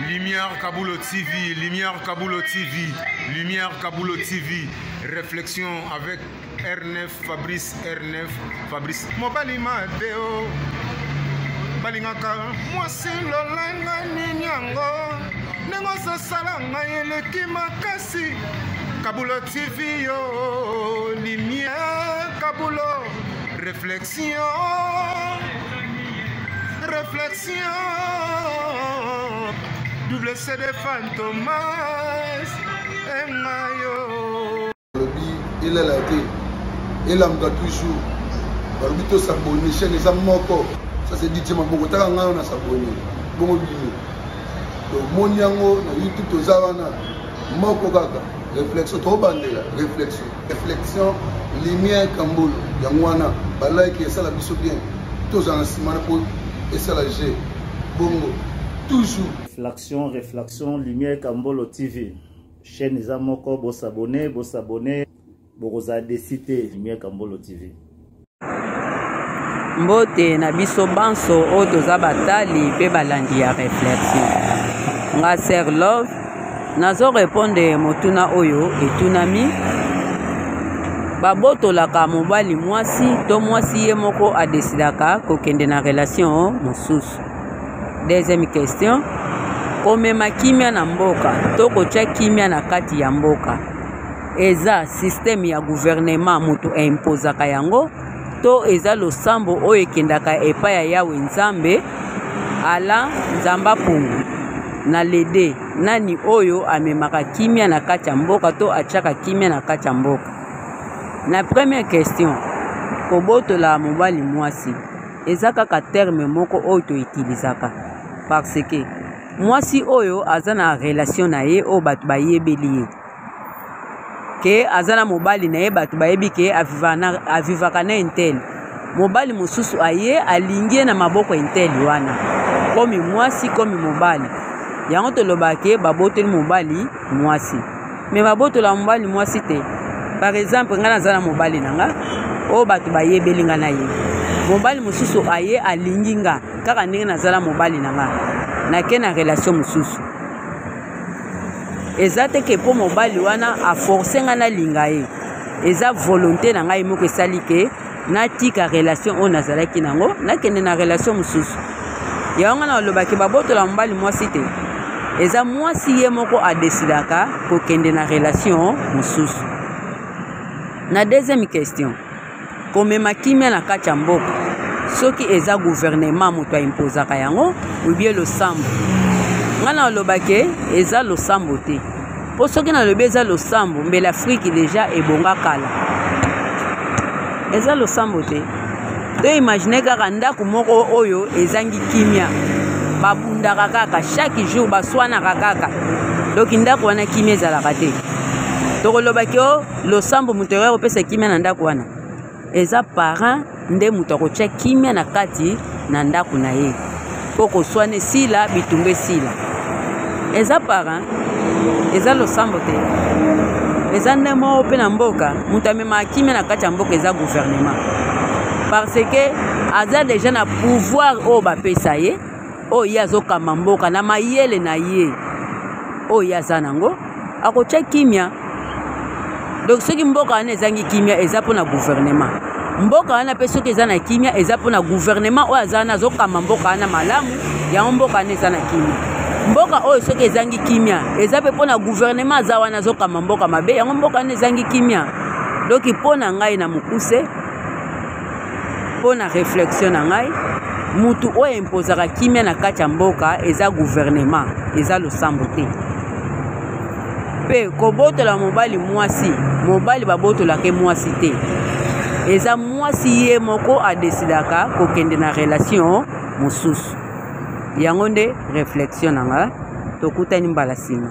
Lumière Kaboulo TV, Lumière Kaboulo TV, Lumière Kaboulo TV. Réflexion avec R9, Fabrice R9, Fabrice. Mobali Madeo, Balingaka, moi c'est l'olanga ninyango, nengo salanga yeleki makasi. Kaboulo TV yo, Lumière Kaboulo, réflexion. Réflexion, double CD Fantomas, Mayo. Il est là, il a toujours. Il a s'abonner, chaîne les amoko. Ça c'est dit, on a s'abonner. Bon, donc, mon yango, YouTube, tout ça, moko gaga. Réflexion, trop bandé, réflexion. Réflexion, lumière Kambolo. Yangwana, balai qui est ça la biso bien. Tous en ciment pour. Et ça la G. Bongo. Toujours. Réflexion, Lumière Kambolo TV. Chaîne Zamoko, vous s'abonnez, vous avez décidé Lumière Kambolo TV. Mbote na biso banso o toza batali pe balandi ya réflexion. Nga Sir Love, nazo répondre motuna oyo etunami. Babotolaka mobali mwasi to mwasi ye moko adesidaka kokende na relation mosusu. Deuxième question, komema kimia na mboka to kotia kimia na kati ya mboka eza système ya gouvernement mutu impozaka yango to eza losambo oyo ekendaka epai ya Yawe Nzambe ala nzamba pungu na lede nani oyo amemaka kimia na kati ya mboka to atiaka kimia na kati ya mboka. Na première question, kobotola mobali mwasi eza kaka terme moko oyo to utilisaka parce que mwasi oyo aza na relation na ye o batu bayebeli ye ke aza na mobali na ye batu bayebi ke avivaka na intel mobali mosusu aye alingi na maboko intel wana komi mwasi komi mobali yango toloba ke babotoli mobali mwasi me babotola mobali mwasi te. Par exemple, nga naza na mobali nanga o batu bayebeli nga na ye mobali mosusu aye alingi nga kaka ndenge naza na mobali nanga nake na relation mosusu eza te ke po mobali wana aforce nga nalinga ye eza volonté na ngai moko esali ke natika relation oyo nazalaki nango nakende na relation mosusu yango na olobaki babotola mobali mwasi te eza mwasi ye moko adesidaka kokende na relation mosusu. Na deuxième question, komema kimia na kati ya mboka soki eza gouvernement moto impozaka yango ou bien losambo. Nga na olobake eza losambo te. Po soki na lobe eza losambo mbele Afrique deja ebonga kala. Eza losambo te. To imagine kaka ndako moko oyo ezangi kimia. Babundaka kaka chaque jour baswanaka kaka. Donc ndako wana kimia ezalaka te. Tokolobaki o losambo mutu oyo opesa kimia na ndako wana eza parent nde mutu akotia kimia na kati na ndako na ye po koswane sila bitumbe sila eza parent eza losambo te eza nde moko mpe na mboka mutu amema kimia na kati ya mboka eza gouvernement parce que aza deja na pouvoir oyo bapesa ye oyo ye azokamba mboka na mayele na ye oyo ye aza nango akotia kimia. Donc ce qui mboka wana ezangi kimia eza pona gouvernement mboka wana pe soki eza na kimia eza pona gouvernement oyo aza na zokamba mboka wana malamu yango mboka wana eza na kimia mboka oyo soki ezangi kimia eza pe pona gouvernement aza wana zokamba mboka mabe yango mboka wana ezangi kimia. Donc pona ngai na mukuse pona réflexion na ngai mutu oyo impozaka kimia na kati ya mboka eza gouvernement eza losambo te. Pe kobotola mobali mwasi mobali babotola ke mwasi te eza mwasi ye moko adesidaka kokende na relation mosusu yango nde réflexion nanga tokutani mbala sima.